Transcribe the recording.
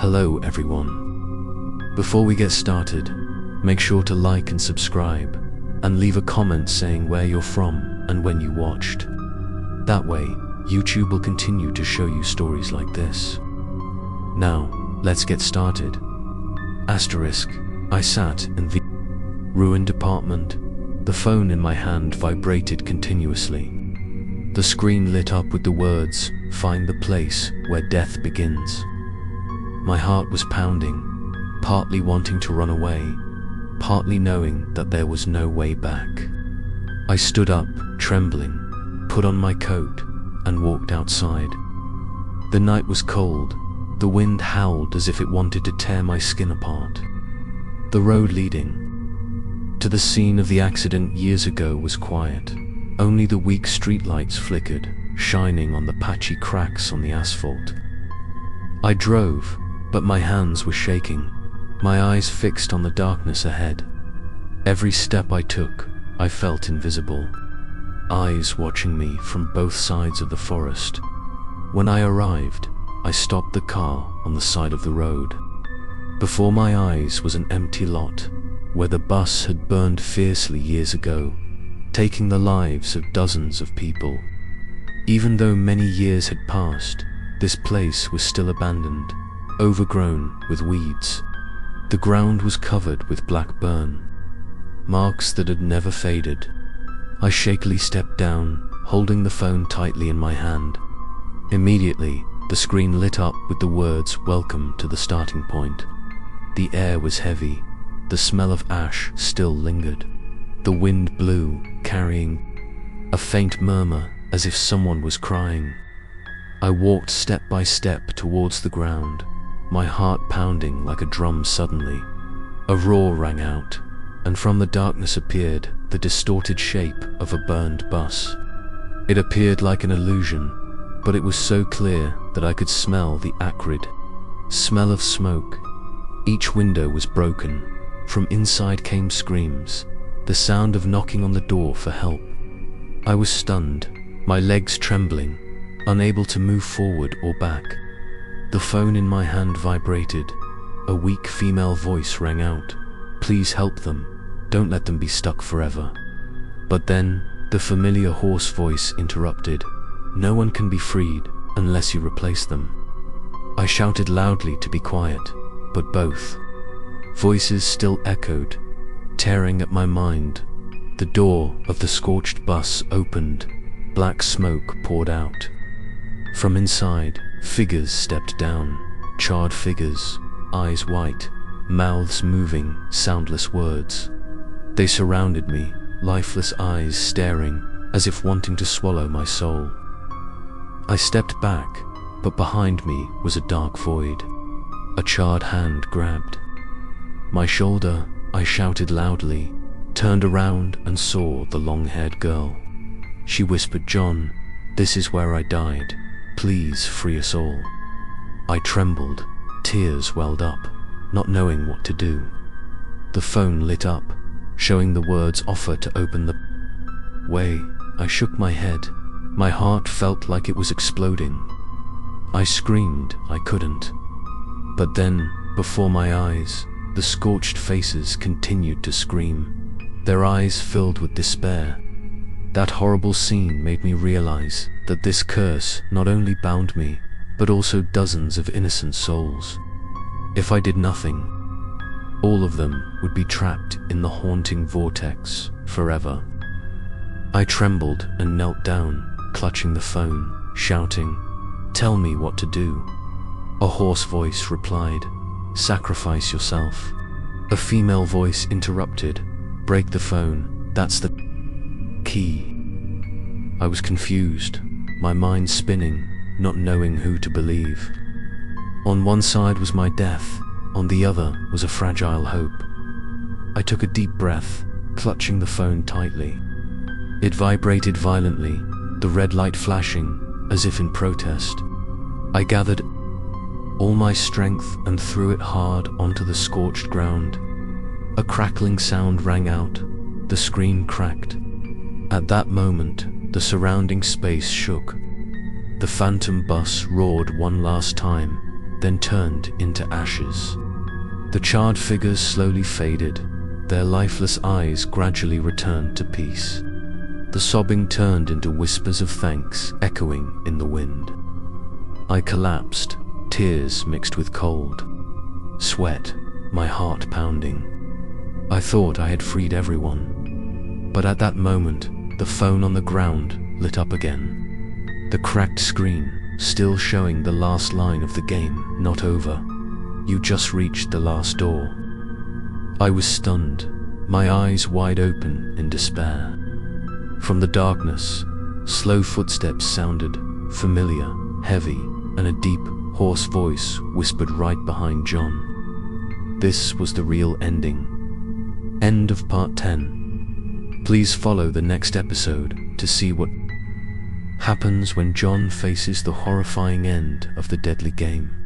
Hello everyone. Before we get started, make sure to like and subscribe, and leave a comment saying where you're from and when you watched. That way, YouTube will continue to show you stories like this. Now, let's get started. Asterisk, I sat in the ruined apartment. The phone in my hand vibrated continuously. The screen lit up with the words, "Find the place where death begins." My heart was pounding, partly wanting to run away, partly knowing that there was no way back. I stood up, trembling, put on my coat, and walked outside. The night was cold. The wind howled as if it wanted to tear my skin apart. The road leading to the scene of the accident years ago was quiet. Only the weak streetlights flickered, shining on the patchy cracks on the asphalt. I drove, but my hands were shaking, my eyes fixed on the darkness ahead. Every step I took, I felt invisible, eyes watching me from both sides of the forest. When I arrived, I stopped the car on the side of the road. Before my eyes was an empty lot, where the bus had burned fiercely years ago, taking the lives of dozens of people. Even though many years had passed, this place was still abandoned, overgrown with weeds. The ground was covered with black burn, marks that had never faded. I shakily stepped down, holding the phone tightly in my hand. Immediately, the screen lit up with the words, "Welcome to the starting point." The air was heavy. The smell of ash still lingered. The wind blew, carrying a faint murmur as if someone was crying. I walked step by step towards the ground, my heart pounding like a drum. Suddenly, a roar rang out, and from the darkness appeared the distorted shape of a burned bus. It appeared like an illusion, but it was so clear that I could smell the acrid smell of smoke. Each window was broken. From inside came screams, the sound of knocking on the door for help. I was stunned, my legs trembling, unable to move forward or back. The phone in my hand vibrated. A weak female voice rang out, "Please help them. Don't let them be stuck forever." But then, the familiar hoarse voice interrupted. "No one can be freed unless you replace them." I shouted loudly to be quiet, but both voices still echoed, tearing at my mind. The door of the scorched bus opened. Black smoke poured out. From inside, figures stepped down, charred figures, eyes white, mouths moving, soundless words. They surrounded me, lifeless eyes staring, as if wanting to swallow my soul. I stepped back, but behind me was a dark void. A charred hand grabbed my shoulder. I shouted loudly, turned around and saw the long-haired girl. She whispered, "John, this is where I died. Please free us all." I trembled, tears welled up, not knowing what to do. The phone lit up, showing the words, "Offer to open the way." I shook my head. My heart felt like it was exploding. I screamed, I couldn't. But then, before my eyes, the scorched faces continued to scream, their eyes filled with despair. That horrible scene made me realize that this curse not only bound me, but also dozens of innocent souls. If I did nothing, all of them would be trapped in the haunting vortex forever. I trembled and knelt down, clutching the phone, shouting, "Tell me what to do." A hoarse voice replied, "Sacrifice yourself." A female voice interrupted, "Break the phone, that's the key." I was confused, my mind spinning, not knowing who to believe. On one side was my death, on the other was a fragile hope. I took a deep breath, clutching the phone tightly. It vibrated violently, the red light flashing, as if in protest. I gathered all my strength and threw it hard onto the scorched ground. A crackling sound rang out, the screen cracked. At that moment, the surrounding space shook. The phantom bus roared one last time, then turned into ashes. The charred figures slowly faded, their lifeless eyes gradually returned to peace. The sobbing turned into whispers of thanks echoing in the wind. I collapsed, tears mixed with cold. Sweat, my heart pounding. I thought I had freed everyone. But at that moment, the phone on the ground lit up again. The cracked screen, still showing the last line of the game, not over. You just reached the last door. I was stunned, my eyes wide open in despair. From the darkness, slow footsteps sounded, familiar, heavy, and a deep, hoarse voice whispered right behind John. This was the real ending. End of part 10. Please follow the next episode to see what happens when John faces the horrifying end of the deadly game.